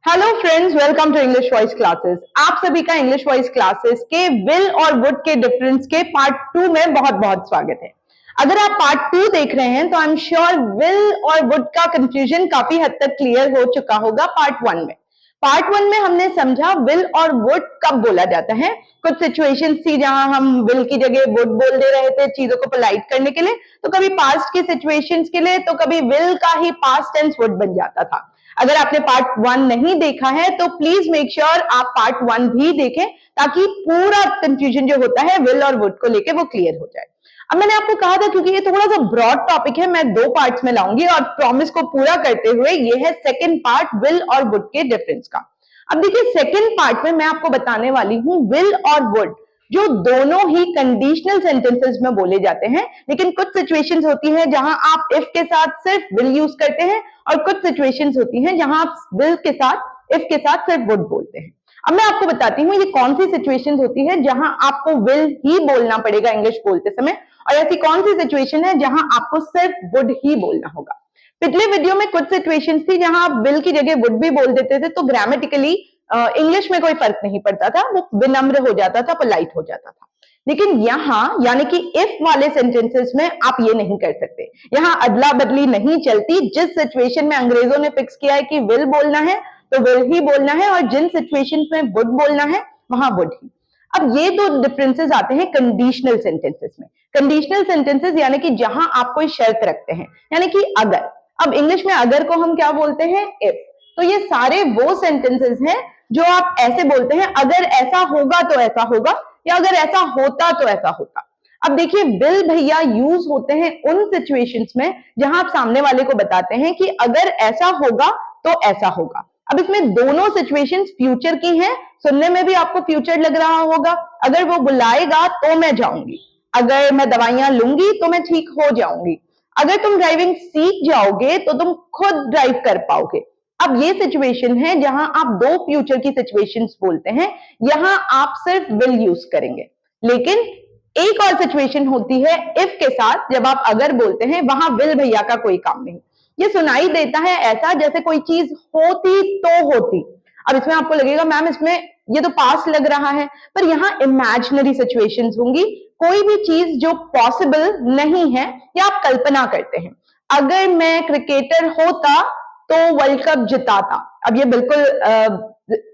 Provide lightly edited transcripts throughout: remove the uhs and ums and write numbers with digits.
Hello friends, welcome to English voice classes. आप सभी का इंग्लिश वॉइस क्लासेस के विल और वुड के डिफरेंस के पार्ट 2 में बहुत बहुत स्वागत है। अगर आप पार्ट 2 देख रहे हैं तो आई एम श्योर विल और वुड का कंफ्यूजन काफी हद तक क्लियर हो चुका होगा पार्ट 1 में। पार्ट 1 में हमने समझा विल और वुड कब बोला जाता है। कुछ सिचुएशंस थी जहां हम विल की जगह वुड बोल दे रहे थे चीजों को पोलाइट करने के लिए, तो कभी पास्ट की सिचुएशंस के लिए तो कभी विल का ही पास्ट टेंस वुड बन जाता था। अगर आपने पार्ट 1 नहीं देखा है तो प्लीज मेक श्योर आप पार्ट 1 भी देखें ताकि पूरा कंफ्यूजन जो होता है विल और वुड को लेके वो क्लियर हो जाए। अब मैंने आपको कहा था क्योंकि ये थोड़ा सा ब्रॉड टॉपिक है, मैं 2 पार्ट्स में लाऊंगी और प्रॉमिस को पूरा करते हुए ये है सेकंड पार्ट विल और वुड के डिफरेंस का। अब देखिए सेकंड पार्ट में मैं आपको बताने वाली हूं विल और वुड जो दोनों ही कंडीशनल सेंटेंसेस में बोले जाते हैं, लेकिन कुछ सिचुएशंस होती हैं जहां आप इफ के साथ सिर्फ विल यूज करते हैं और कुछ सिचुएशंस होती हैं जहां आप विल के साथ इफ के साथ सिर्फ वुड बोलते हैं। अब मैं आपको बताती हूँ ये कौन सी सिचुएशंस होती है जहां आपको विल ही बोलना पड़ेगा इंग्लिश बोलते समय, और ऐसी कौन सी सिचुएशन है जहां आपको सिर्फ वुड ही बोलना होगा। पिछले वीडियो में कुछ सिचुएशंस थी जहां आप विल की जगह वुड भी बोल देते थे तो ग्रामेटिकली इंग्लिश में कोई फर्क नहीं पड़ता था, वो विनम्र हो जाता था, पोलाइट हो जाता था। लेकिन यहाँ यानी कि इफ वाले सेंटेंसेस में आप ये नहीं कर सकते, यहाँ अदला बदली नहीं चलती। जिस सिचुएशन में अंग्रेजों ने फिक्स किया है कि विल बोलना है तो विल ही बोलना है, और जिन सिचुएशन में वुड बोलना है वहां वुड ही। अब ये 2 डिफरेंसेस आते हैं कंडीशनल सेंटेंसेस में। कंडीशनल सेंटेंसेस यानी कि जहां आप कोई शर्त रखते हैं, यानी कि अगर। अब इंग्लिश में अगर को हम क्या बोलते हैं? इफ। तो ये सारे वो सेंटेंसेस हैं जो आप ऐसे बोलते हैं अगर ऐसा होगा तो ऐसा होगा, या अगर ऐसा होता तो ऐसा होता। अब देखिए विल भैया यूज होते हैं उन सिचुएशंस में जहां आप सामने वाले को बताते हैं कि अगर ऐसा होगा तो ऐसा होगा। अब इसमें दोनों सिचुएशंस फ्यूचर की हैं, सुनने में भी आपको फ्यूचर लग रहा होगा। अगर वो बुलाएगा तो मैं जाऊंगी, अगर मैं दवाइयां लूंगी तो मैं ठीक हो जाऊंगी, अगर तुम ड्राइविंग सीख जाओगे तो तुम खुद ड्राइव कर पाओगे। अब ये सिचुएशन है जहां आप 2 फ्यूचर की सिचुएशंस बोलते हैं, यहां आप सिर्फ विल यूज करेंगे। लेकिन एक और सिचुएशन होती है इफ के साथ, जब आप अगर बोलते हैं वहां विल भैया का कोई काम नहीं। ये सुनाई देता है ऐसा जैसे कोई चीज होती तो होती। अब इसमें आपको लगेगा मैम इसमें ये तो पास लग रहा है, पर यहाँ इमेजिनरी सिचुएशंस होंगी। कोई भी चीज जो पॉसिबल नहीं है या आप कल्पना करते हैं। अगर मैं क्रिकेटर होता तो वर्ल्ड कप जिताता। अब ये बिल्कुल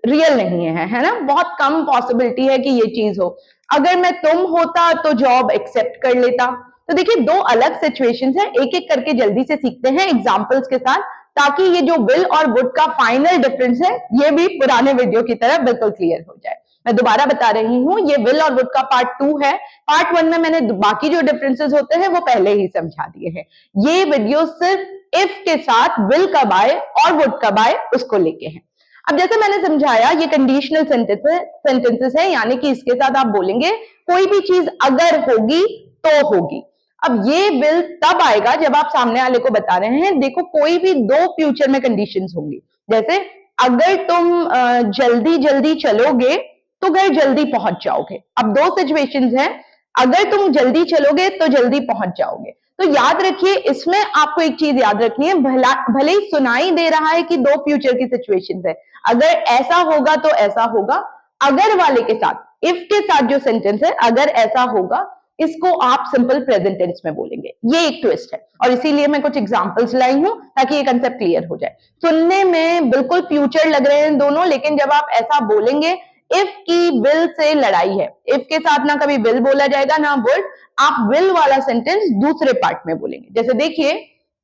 रियल नहीं है ना, बहुत कम पॉसिबिलिटी है कि ये चीज हो। अगर मैं तुम होता तो जॉब एक्सेप्ट कर लेता। तो देखिए 2 अलग सिचुएशंस हैं, एक एक करके जल्दी से सीखते हैं एग्जांपल्स के साथ, ताकि ये जो विल और वुड का फाइनल डिफरेंस है ये भी पुराने वीडियो की तरह बिल्कुल क्लियर हो जाए। मैं दोबारा बता रही हूं, ये विल और वुड का पार्ट 2 है। पार्ट 1 में मैंने बाकी जो डिफरेंसेस होते हैं वो पहले ही समझा दिए हैं। ये वीडियो सिर्फ इफ के साथ विल कब आए और वुड कब आए उसको लेके है। अब जैसे मैंने समझाया ये कंडीशनल सेंटेंसेस है, यानी कि इसके साथ आप बोलेंगे कोई भी चीज अगर होगी तो होगी। अब ये विल तब आएगा जब आप सामने वाले को बता रहे हैं देखो कोई भी 2 फ्यूचर में कंडीशंस होंगी। जैसे अगर तुम जल्दी जल्दी चलोगे तो घर जल्दी पहुंच जाओगे। अब 2 सिचुएशंस हैं, अगर तुम जल्दी चलोगे तो जल्दी पहुंच जाओगे। तो याद रखिए इसमें आपको एक चीज याद रखनी है, भले ही सुनाई दे रहा है कि 2 फ्यूचर की सिचुएशंस है, अगर ऐसा होगा तो ऐसा होगा। अगर वाले के साथ इफ के साथ जो सेंटेंस है अगर ऐसा होगा, इसको आप सिंपल प्रेजेंट टेंस में बोलेंगे। ये एक ट्विस्ट है और इसीलिए मैं कुछ एग्जांपल्स लाई हूं ताकि ये कंसेप्ट क्लियर हो जाए। सुनने में बिल्कुल फ्यूचर लग रहे हैं दोनों, लेकिन जब आप ऐसा बोलेंगे इफ की विल से लड़ाई है। इफ के साथ ना कभी विल बोला जाएगा ना वुड, आप विल वाला सेंटेंस दूसरे पार्ट में बोलेंगे। जैसे देखिए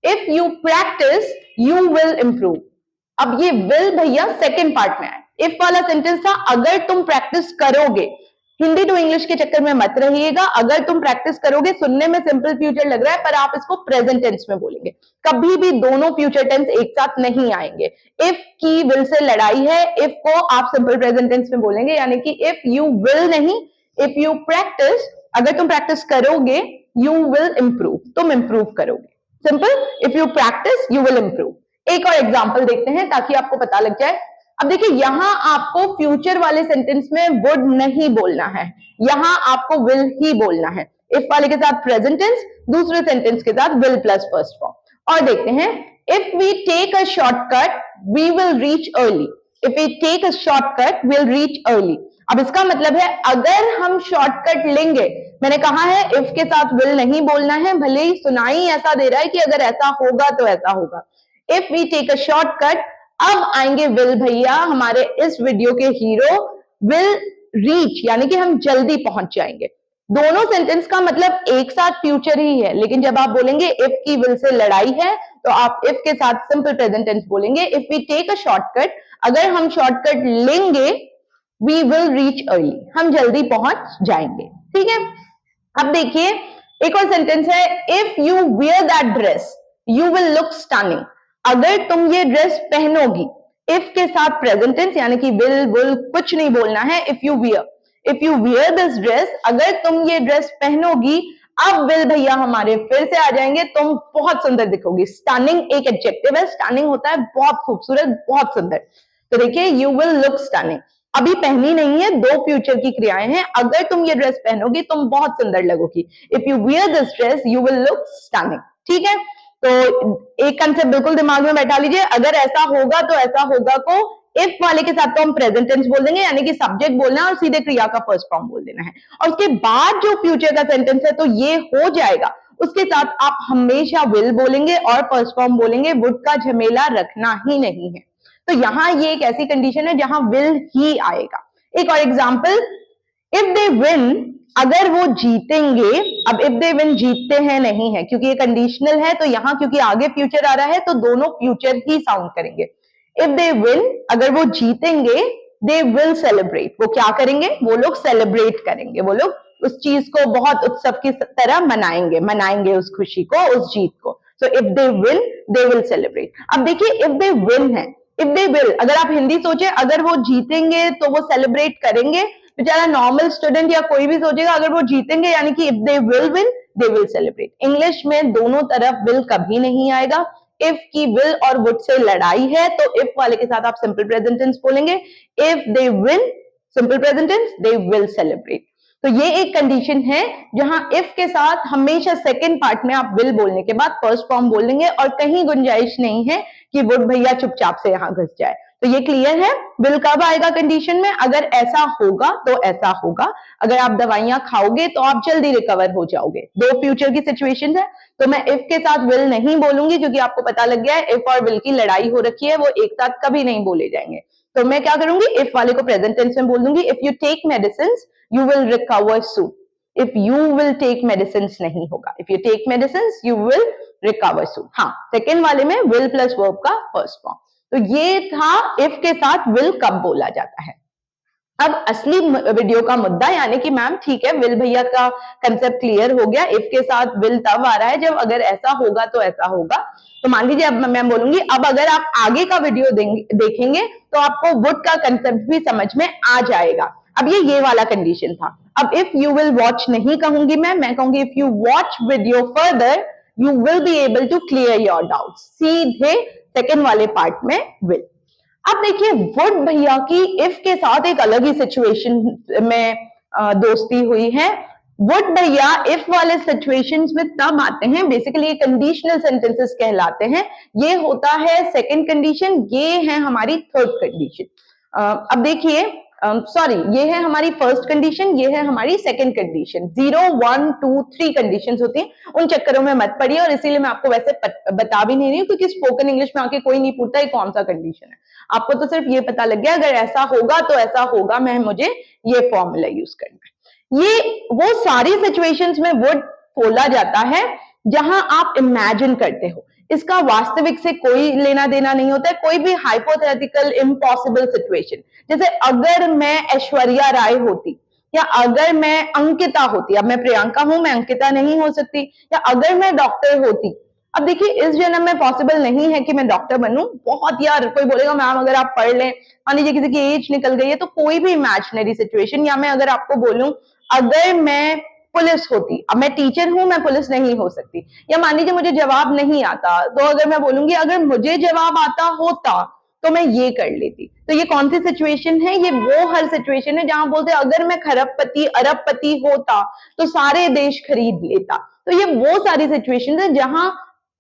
if you practice you will improve. अब ये विल भैया सेकंड पार्ट में आए, इफ वाला सेंटेंस था अगर तुम प्रैक्टिस करोगे। हिंदी टू इंग्लिश के चक्कर में मत रहिएगा, अगर तुम प्रैक्टिस करोगे सुनने में सिंपल फ्यूचर लग रहा है पर आप इसको प्रेजेंट टेंस में बोलेंगे। कभी भी दोनों फ्यूचर टेंस एक साथ नहीं आएंगे। इफ की विल से लड़ाई है, इफ को आप सिंपल प्रेजेंट टेंस में बोलेंगे, यानी कि इफ यू विल नहीं, इफ यू प्रैक्टिस, अगर तुम प्रैक्टिस करोगे यू विल इंप्रूव, तुम इंप्रूव करोगे। Simple, if you practice you will improve. एक और एग्जांपल देखते हैं ताकि आपको पता लग जाए। अब देखिए यहां आपको फ्यूचर वाले सेंटेंस में वुड नहीं बोलना है, यहां आपको विल ही बोलना है। इफ वाले के साथ प्रेजेंट टेंस, दूसरे सेंटेंस के साथ विल प्लस फर्स्ट फॉर्म। और देखते हैं if we take a shortcut we will reach early. If we take a shortcut will reach early. अब इसका मतलब है अगर हम शॉर्टकट लेंगे, मैंने कहा है इफ के साथ विल नहीं बोलना है, भले ही सुनाई ऐसा दे रहा है कि अगर ऐसा होगा तो ऐसा होगा। If we take a shortcut, अब आएंगे विल भैया, हमारे इस वीडियो के हीरो विल रीच, यानी कि हम जल्दी पहुंच जाएंगे। दोनों सेंटेंस का मतलब एक साथ फ्यूचर ही है, लेकिन जब आप बोलेंगे इफ की विल से लड़ाई है तो आप इफ के साथ सिंपल प्रेजेंट टेंस बोलेंगे। If we take a shortcut, अगर हम शॉर्टकट लेंगे, वी विल रीच अर्ली, हम जल्दी पहुंच जाएंगे। ठीक है, अब देखिए एक और सेंटेंस है, if you wear that dress you will look stunning. अगर तुम ये ड्रेस पहनोगी, इफ के साथ प्रेजेंट टेंस यानी कि विल कुछ नहीं बोलना है। If you wear this dress, अगर तुम ये ड्रेस पहनोगी, अब विल भैया हमारे फिर से आ जाएंगे, तुम बहुत सुंदर दिखोगी। स्टनिंग एक एडजेक्टिव है, स्टनिंग होता है बहुत खूबसूरत, बहुत सुंदर। तो देखिए यू विल लुक स्टनिंग, अभी पहनी नहीं है, दो फ्यूचर की क्रियाएं हैं। अगर तुम ये ड्रेस पहनोगी तुम बहुत सुंदर लगोगी। If you wear this dress you will look stunning. ठीक है, तो एक कंसेप्ट बिल्कुल दिमाग में बैठा लीजिए, अगर ऐसा होगा तो ऐसा होगा को इफ वाले के साथ तो हम प्रेजेंट टेंस बोल देंगे, यानी कि सब्जेक्ट बोलना है और सीधे क्रिया का फर्स्ट फॉर्म बोल देना है। और उसके बाद जो फ्यूचर का सेंटेंस है तो ये हो जाएगा, उसके साथ आप हमेशा विल बोलेंगे और फर्स्ट फॉर्म बोलेंगे, वुड का झमेला रखना ही नहीं है। तो यहां ये एक ऐसी कंडीशन है जहां विल ही आएगा। एक और एग्जांपल, इफ दे विन, अगर वो जीतेंगे। अब इफ दे विन जीतते हैं नहीं है, क्योंकि ये कंडीशनल है, तो यहां क्योंकि आगे फ्यूचर आ रहा है तो दोनों फ्यूचर ही साउंड करेंगे। इफ दे विन, अगर वो जीतेंगे, दे विल सेलिब्रेट, वो क्या करेंगे, वो लोग सेलिब्रेट करेंगे, वो लोग उस चीज को बहुत उत्सव की तरह मनाएंगे उस खुशी को, उस जीत को। So if they win they will celebrate. अब देखिए इफ दे विन है, इफ दे विल, अगर आप हिंदी सोचे, अगर वो जीतेंगे तो वो सेलिब्रेट करेंगे, बेचारा नॉर्मल स्टूडेंट या कोई भी सोचेगा अगर वो जीतेंगे यानी कि if they will win they will celebrate. English में दोनों तरफ विल कभी नहीं आएगा। इफ की विल और वुड से लड़ाई है तो इफ वाले के साथ आप सिंपल प्रेजेंट टेंस बोलेंगे। If they win, simple present tense, they will celebrate. तो ये एक कंडीशन है जहां इफ के साथ हमेशा सेकंड पार्ट में आप विल बोलने के बाद फर्स्ट फॉर्म बोलेंगे और कहीं गुंजाइश नहीं है कि वुड भैया चुपचाप से यहां घुस जाए। तो ये क्लियर है, विल कब आएगा कंडीशन में, अगर ऐसा होगा तो ऐसा होगा। अगर आप दवाइयां खाओगे तो आप जल्दी रिकवर हो जाओगे। दो फ्यूचर की सिचुएशन है, तो मैं इफ के साथ विल नहीं बोलूंगी क्योंकि आपको पता लग गया है इफ और विल की लड़ाई हो रखी है, वो एक साथ कभी नहीं बोले जाएंगे। तो मैं क्या करूंगी, इफ वाले को प्रेजेंट टेंस में बोल दूंगी। If you take medicine you will recover soon. If you will take medicine नहीं होगा, if you take medicine you will recover soon. हाँ, सेकेंड वाले में विल प्लस वर्ब का फर्स्ट फॉर्म। तो ये था इफ के साथ विल कब बोला जाता है। अब असली वीडियो का मुद्दा, यानी कि मैम ठीक है विल भैया का कंसेप्ट क्लियर हो गया, इफ के साथ विल तब आ रहा है जब अगर ऐसा होगा तो ऐसा होगा। तो मान लीजिए अब मैं बोलूंगी, अब अगर आप आगे का वीडियो देखेंगे तो आपको वुड का कंसेप्ट भी समझ में आ जाएगा। अब ये वाला कंडीशन था। अब इफ यू विल वॉच नहीं कहूंगी मैं कहूंगी if you watch video further you will be able to clear your doubts. सीधे सेकेंड वाले पार्ट में विल। अब देखिए वुड भैया की इफ के साथ एक अलग ही सिचुएशन में दोस्ती हुई है। वुड भैया इफ वाले सिचुएशंस में तब आते हैं, बेसिकली कंडीशनल सेंटेंसेस कहलाते हैं। ये होता है सेकंड कंडीशन, ये है हमारी थर्ड कंडीशन। अब देखिए सॉरी, ये है हमारी फर्स्ट कंडीशन, ये है हमारी सेकंड कंडीशन। 0 1 2 3 कंडीशंस होती हैं, उन चक्करों में मत पड़िए और इसीलिए मैं आपको वैसे बता भी नहीं रही हूँ क्योंकि स्पोकन इंग्लिश में आके कोई नहीं पूछता ये कौन सा कंडीशन है। आपको तो सिर्फ ये पता लग गया अगर ऐसा होगा तो ऐसा होगा, मैं मुझे ये फॉर्मूला यूज करना है। ये वो सारी सिचुएशंस में वुड बोला जाता है जहां आप इमेजिन करते हो, इसका वास्तविक से कोई लेना देना नहीं होता है। कोई भी हाइपोथेटिकल इम्पॉसिबल सिचुएशन, जैसे अगर मैं ऐश्वर्या राय होती या अगर मैं अंकिता होती, अब मैं प्रियंका हूं मैं अंकिता नहीं हो सकती, या अगर मैं डॉक्टर होती। अब देखिए इस जन्म में पॉसिबल नहीं है कि मैं डॉक्टर बनूं, बहुत यार कोई बोलेगा मैम अगर आप पढ़ लें, मान लीजिए किसी की एज निकल गई है, तो कोई भी इमेजिनरी सिचुएशन, या मैं अगर आपको बोलूं अगर मैं पुलिस होती, अब मैं टीचर हूं मैं पुलिस नहीं हो सकती, या मान लीजिए मुझे जवाब नहीं आता तो अगर मैं बोलूंगी अगर मुझे जवाब आता होता तो मैं ये कर लेती। तो ये कौन सी सिचुएशन है, ये वो हर सिचुएशन है जहां बोलते हैं अगर मैं खरबपति अरबपति होता तो सारे देश खरीद लेता। तो ये वो सारी सिचुएशन है जहां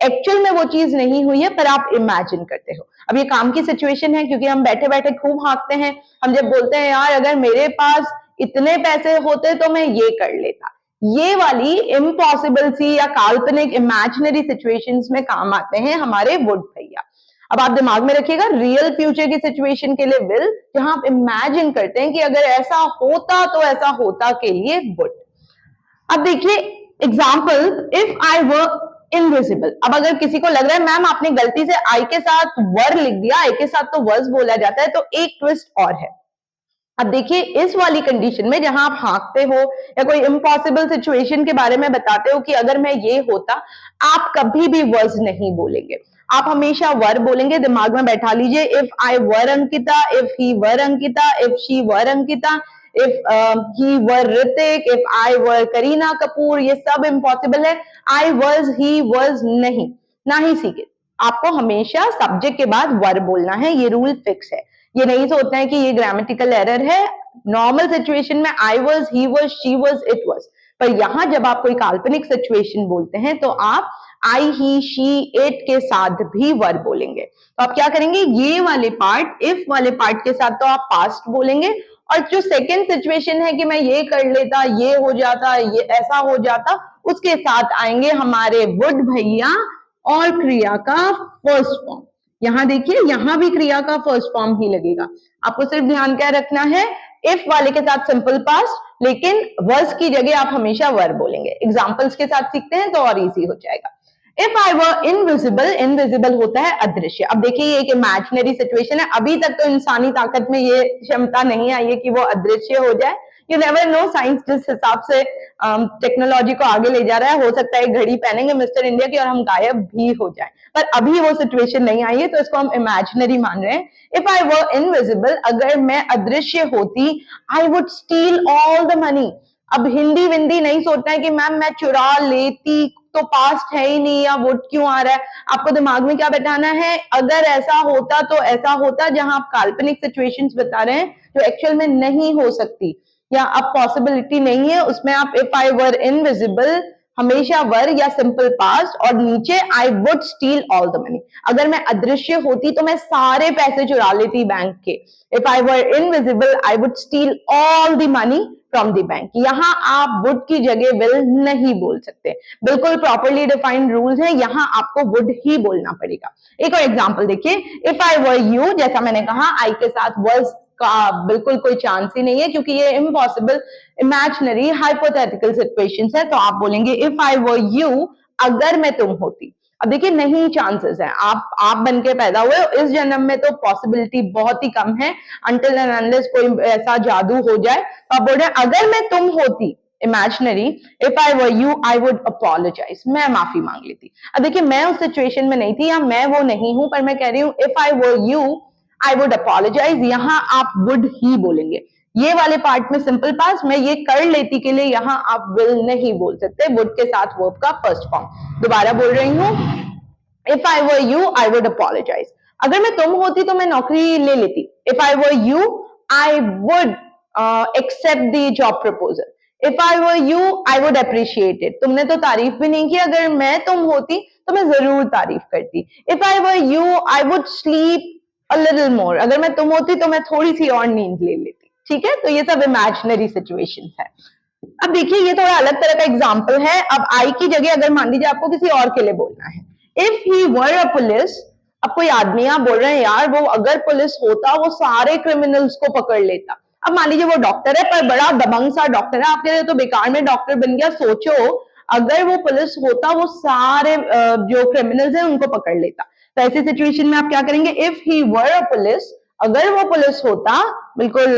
एक्चुअल में वो चीज नहीं हुई है, पर आप इमेजिन करते हो। अब ये काम की सिचुएशन है, क्योंकि हम बैठे बैठे खूब हाँकते हैं। हम जब बोलते हैं यार अगर मेरे पास इतने पैसे होते तो मैं ये कर लेता, ये वाली इम्पॉसिबल सी या काल्पनिक इमेजिनरी सिचुएशंस में काम आते हैं हमारे वुड भैया। अब आप दिमाग में रखिएगा रियल फ्यूचर की सिचुएशन के लिए विल, जहां आप इमेजिन करते हैं कि अगर ऐसा होता तो ऐसा होता के लिए वुड। अब देखिए example, if I were invisible. अब अगर किसी को लग रहा है मैम आपने गलती से आई के साथ वर लिख दिया, आई के साथ तो वर्स बोला जाता है, तो एक ट्विस्ट और है। अब देखिए इस वाली कंडीशन में जहां आप हाँकते हो या कोई इम्पॉसिबल सिचुएशन के बारे में बताते हो कि अगर मैं ये होता, आप कभी भी वर्स नहीं बोलेंगे, आप हमेशा वर बोलेंगे। दिमाग में बैठा लीजिए, if I were Ankita, if he were Ankita, if she were Ankita, if he were Hrithik, if I were Kareena Kapoor, ये सब इम्पॉसिबल है। आई वर्स, ही वर्स नहीं, ना ही सीखे। आपको हमेशा सब्जेक्ट के बाद वर बोलना है, ये रूल फिक्स है। ये नहीं सोचना है कि ये ग्रामेटिकल एरर है। नॉर्मल सिचुएशन में I was, he was, she was, it was, पर यहां जब आप कोई काल्पनिक सिचुएशन बोलते हैं तो आप आई, ही, शी, इट के साथ भी वर बोलेंगे। तो आप क्या करेंगे, ये वाले पार्ट, इफ वाले पार्ट के साथ तो आप पास्ट बोलेंगे, और जो सेकेंड सिचुएशन है कि मैं ये कर लेता, ये हो जाता, ये ऐसा हो जाता, उसके साथ आएंगे हमारे वुड भैया और क्रिया का फर्स्ट फॉर्म। यहां देखिए, यहां भी क्रिया का फर्स्ट फॉर्म ही लगेगा। आपको सिर्फ ध्यान क्या रखना है, इफ वाले के साथ सिंपल पास्ट, लेकिन वर्स की जगह आप हमेशा वर बोलेंगे। एग्जाम्पल्स के साथ सीखते हैं तो और इजी हो जाएगा। If I were invisible, invisible होता है अदृश्य। अब देखिए ये एक इमेजिनरी सिचुएशन है, अभी तक तो इंसानी ताकत में ये क्षमता नहीं आई है कि वो अदृश्य हो जाए। यू नेवर नो, साइंस जिस हिसाब से टेक्नोलॉजी को आगे ले जा रहा है, हो सकता है घड़ी पहनेंगे मिस्टर इंडिया की और हम गायब भी हो जाए, पर अभी वो सिचुएशन नहीं आई है, तो इसको हम इमेजिनरी मान रहे हैं। इफ आई वर इनविजिबल, अगर मैं अदृश्य होती, I would steel all the money. अब हिंदी विंदी नहीं सोचना है कि मैम मैं चुरा लेती, तो पास्ट है ही नहीं, या वुड क्यों आ रहा है। आपको दिमाग में क्या बैठाना है, अगर ऐसा होता तो ऐसा होता, जहां आप काल्पनिक सिचुएशंस बता रहे हैं जो एक्चुअल में नहीं हो सकती या अब पॉसिबिलिटी नहीं है, उसमें आप इफ आई वर इनविजिबल हमेशा वर या सिंपल पास्ट, और नीचे I would steel all the money. अगर मैं अदृश्य होती तो मैं सारे पैसे चुरा लेती बैंक के। If I were invisible I would steel all the money from the bank. यहां आप वुड की जगह विल नहीं बोल सकते, बिल्कुल प्रॉपरली डिफाइंड रूल्स है, यहां आपको वुड ही बोलना पड़ेगा। एक और एग्जांपल देखिए, इफ आई वर यू, जैसा मैंने कहा आई के साथ वर्स का बिल्कुल कोई चांस ही नहीं है, क्योंकि ये इम्पॉसिबल इमेजिनरी हाइपोथेटिकल सिचुएशंस है। तो आप बोलेंगे इफ आई वर यू, अगर मैं तुम होती। अब देखिए नहीं चांसेस है, आप बन के पैदा हुए, इस जन्म में तो पॉसिबिलिटी बहुत ही कम है, अनटिल एंड अनलेस कोई ऐसा जादू हो जाए। तो आप बोल रहे हैं अगर मैं तुम होती imaginary, if I were you I would apologise, मैं माफी मांग लेती। अब देखिए मैं उस सिचुएशन में नहीं थी या मैं वो नहीं हूं, पर मैं कह रही हूं if I were you I would apologise, यहां आप वुड ही बोलेंगे। ये वाले पार्ट में सिंपल पास्ट, मैं ये कर लेती के लिए यहां आप विल नहीं बोल सकते, वुड के साथ वर्ब का फर्स्ट फॉर्म। दोबारा बोल रही हूं, if I were you I would apologise, अगर मैं तुम होती तो मैं नौकरी ले लेती। If I were you I would accept the job proposal. If I were you I would appreciate it, तुमने तो तारीफ भी नहीं की, अगर मैं तुम होती तो मैं जरूर तारीफ करती। If I were you I would sleep a little more, अगर मैं तुम होती तो मैं थोड़ी सी और नींद ले लेती। ठीक है, तो ये सब इमेजिनरी सिचुएशंस है। अब देखिए ये थोड़ा अलग तरह का एग्जांपल है। अब आई की जगह अगर मान लीजिए आपको किसी और के लिए बोलना है, if he were a police, अब कोई आदमी आप बोल रहे हैं यार वो अगर पुलिस होता वो सारे क्रिमिनल्स को पकड़ लेता। अब मान लीजिए वो डॉक्टर है, पर बड़ा दबंग सा डॉक्टर है, आपके लिए तो बेकार में डॉक्टर बन गया। सोचो अगर वो पुलिस होता वो सारे जो क्रिमिनल्स हैं उनको पकड़ लेता। तो ऐसी सिचुएशन में आप क्या करेंगे, if he were a police, अगर वो पुलिस होता, बिल्कुल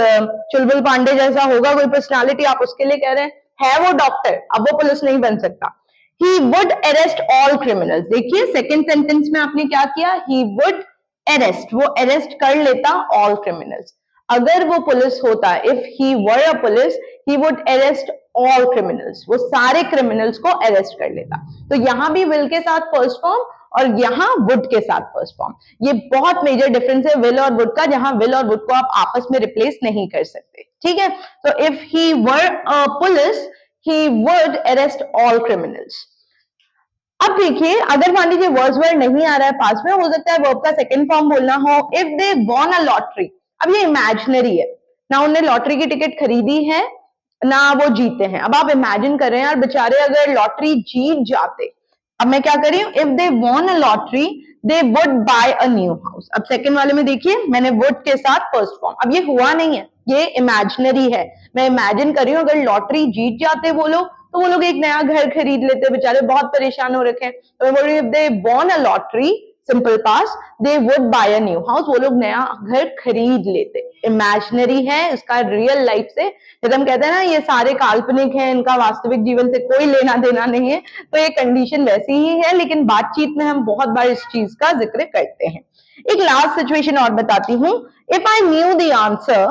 चुलबुल पांडे जैसा होगा कोई पर्सनालिटी, आप उसके लिए कह रहे हैं, है वो डॉक्टर, अब वो पुलिस नहीं बन सकता। He would arrest all criminals, देखिए सेकेंड सेंटेंस में आपने क्या किया, ही वुड अरेस्ट, वो अरेस्ट कर लेता ऑल क्रिमिनल्स। अगर वो पुलिस होता, if he were a police, he would arrest all criminals, वो सारे क्रिमिनल्स को अरेस्ट कर लेता। तो यहां भी विल के साथ फर्स्ट फॉर्म और यहां वुड के साथ फर्स्ट फॉर्म। ये बहुत मेजर डिफरेंस है विल और वुड का, जहां विल और वुड को आप आपस में रिप्लेस नहीं कर सकते। ठीक है, तो if he were a police he would arrest all criminals. अब देखिए, अगर मान लीजिए वर्ड्स वर्ड नहीं आ रहा है पास में, हो सकता है वर्ब का सेकंड फॉर्म बोलना हो, if they won a lottery. अब ये इमेजिनरी है ना, उन्हें लॉटरी की टिकट खरीदी है ना वो जीते हैं। अब आप इमेजिन कर रहे हैं यार, बेचारे अगर लॉटरी जीत जाते। अब मैं क्या कर रही हूँ, if they won a lottery they would buy a new house. अब सेकंड वाले में देखिए, मैंने वुड के साथ फर्स्ट फॉर्म। अब ये हुआ नहीं है, ये इमेजिनरी है। मैं इमेजिन कर रही हूँ अगर लॉटरी जीत जाते वो लोग, तो वो लोग एक नया घर खरीद लेते, बेचारे बहुत परेशान हो रखे हैं। तो मैं बोल रही हूँ, if they won a lottery, simple past, they would buy a new house, वो लोग नया घर खरीद लेते। इमेजिनरी है, इसका रियल लाइफ से, जब हम कहते हैं ना ये सारे काल्पनिक हैं, इनका वास्तविक जीवन से कोई लेना देना नहीं है, तो ये कंडीशन वैसी ही है, लेकिन बातचीत में हम बहुत बार इस चीज का जिक्र करते हैं। एक लास्ट सिचुएशन और बताती हूँ, if I knew the answer.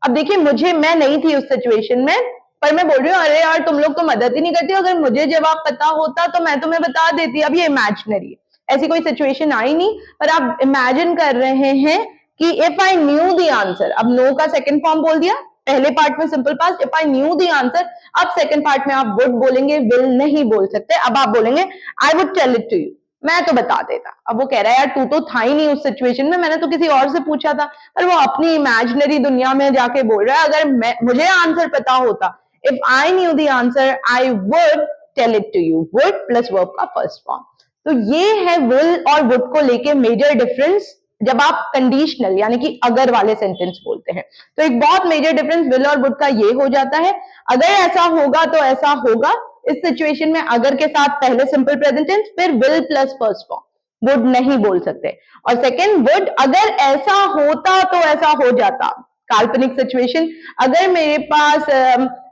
अब देखिए, मैं नहीं थी उस सिचुएशन में, पर मैं बोल रही हूँ अरे यार तुम लोग तो मदद ही नहीं करते, अगर मुझे जवाब पता होता तो मैं तुम्हें बता देती। अब ये इमेजिनरी है, ऐसी कोई सिचुएशन आई नहीं, पर आप इमेजिन कर रहे हैं कि if I knew the answer. अब नो का सेकंड फॉर्म बोल दिया पहले पार्ट में, simple past, if I knew the answer. अब सेकंड पार्ट में आप वुड बोलेंगे, विल नहीं बोल सकते। अब आप बोलेंगे I would tell it to you, मैं तो बता देता। अब वो कह रहा है यार तू तो था ही नहीं उस सिचुएशन में, मैंने तो किसी और से पूछा था। पर वो अपनी इमेजिनरी दुनिया में जाके बोल रहा है, अगर मुझे आंसर पता होता, if I knew the answer I would tell it to you. Would plus verb का फर्स्ट फॉर्म। तो ये है विल और वुड को लेके मेजर डिफरेंस जब आप कंडीशनल यानी कि अगर वाले सेंटेंस बोलते हैं। तो एक बहुत मेजर डिफरेंस विल और वुड का ये हो जाता है, अगर ऐसा होगा तो ऐसा होगा। इस सिचुएशन में अगर के साथ पहले सिंपल प्रेजेंट टेंस, फिर will plus first form, would नहीं बोल सकते। और सेकंड वुड, अगर ऐसा होता तो ऐसा हो जाता, काल्पनिक सिचुएशन। अगर मेरे पास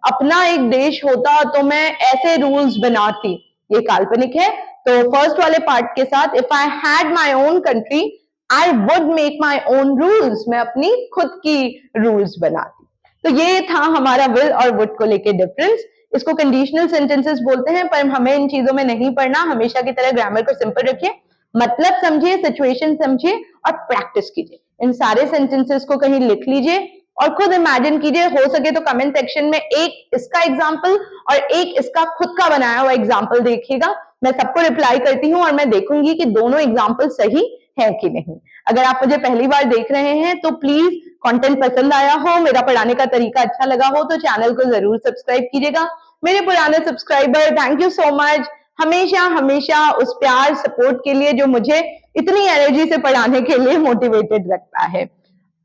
अपना एक देश होता तो मैं ऐसे रूल्स बनाती, ये काल्पनिक है। तो फर्स्ट वाले पार्ट के साथ, if I had my own country I would make my own rules, मैं अपनी खुद की रूल्स बनाती। तो ये था हमारा विल और वुड को लेके डिफरेंस। इसको कंडीशनल सेंटेंसेस बोलते हैं, पर हमें इन चीजों में नहीं पढ़ना। हमेशा की तरह ग्रामर को सिंपल रखिए, मतलब समझिए, सिचुएशन समझिए और प्रैक्टिस कीजिए। इन सारे सेंटेंसेस को कहीं लिख लीजिए और खुद इमेजिन कीजिए। हो सके तो कमेंट सेक्शन में एक इसका एग्जाम्पल और एक इसका खुद का बनाया हुआ एग्जाम्पल देखिएगा। मैं सबको रिप्लाई करती हूँ और मैं देखूंगी कि दोनों एग्जाम्पल सही है कि नहीं। अगर आप मुझे पहली बार देख रहे हैं तो प्लीज कंटेंट पसंद आया हो, मेरा पढ़ाने का तरीका अच्छा लगा हो, तो चैनल को जरूर सब्सक्राइब कीजिएगा। मेरे पुराने subscriber, thank you so much, हमेशा हमेशा उस प्यार सपोर्ट के लिए जो मुझे इतनी एनर्जी से पढ़ाने के लिए मोटिवेटेड रखता है।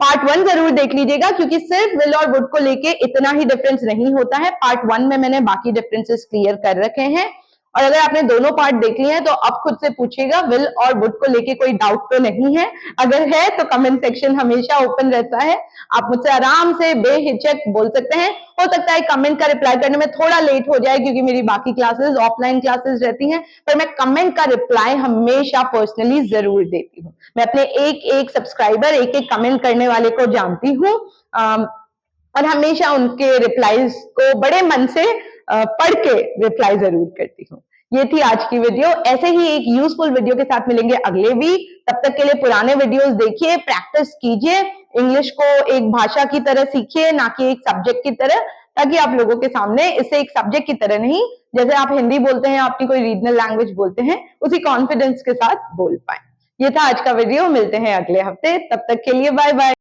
पार्ट 1 जरूर देख लीजिएगा, क्योंकि सिर्फ विल और वुड को लेके इतना ही डिफरेंस नहीं होता है। पार्ट 1 में मैंने बाकी डिफरेंसेस क्लियर कर रखे हैं। और अगर आपने दोनों पार्ट देख लिए हैं तो अब खुद से पूछिएगा, विल और वुड को लेके कोई डाउट तो नहीं है। अगर है तो कमेंट सेक्शन हमेशा ओपन रहता है, आप मुझसे आराम से बेहिचक बोल सकते हैं। हो सकता है कमेंट का रिप्लाई करने में थोड़ा लेट हो जाए, क्योंकि मेरी बाकी क्लासेस ऑफलाइन क्लासेस रहती हैं, पर मैं कमेंट का रिप्लाई हमेशा पर्सनली जरूर देती हूँ। मैं अपने एक एक सब्सक्राइबर, एक एक कमेंट करने वाले को जानती हूँ और हमेशा उनके रिप्लाईज को बड़े मन से पढ़ के रिप्लाई जरूर करती हूँ। ये थी आज की वीडियो। ऐसे ही एक यूजफुल वीडियो के साथ मिलेंगे अगले वीक। तब तक के लिए पुराने वीडियोस देखिए, प्रैक्टिस कीजिए, इंग्लिश को एक भाषा की तरह सीखिए, ना कि एक सब्जेक्ट की तरह, ताकि आप लोगों के सामने इसे एक सब्जेक्ट की तरह नहीं, जैसे आप हिंदी बोलते हैं, अपनी कोई रीजनल लैंग्वेज बोलते हैं, उसी कॉन्फिडेंस के साथ बोल पाए। ये था आज का वीडियो, मिलते हैं अगले हफ्ते, तब तक के लिए बाय बाय।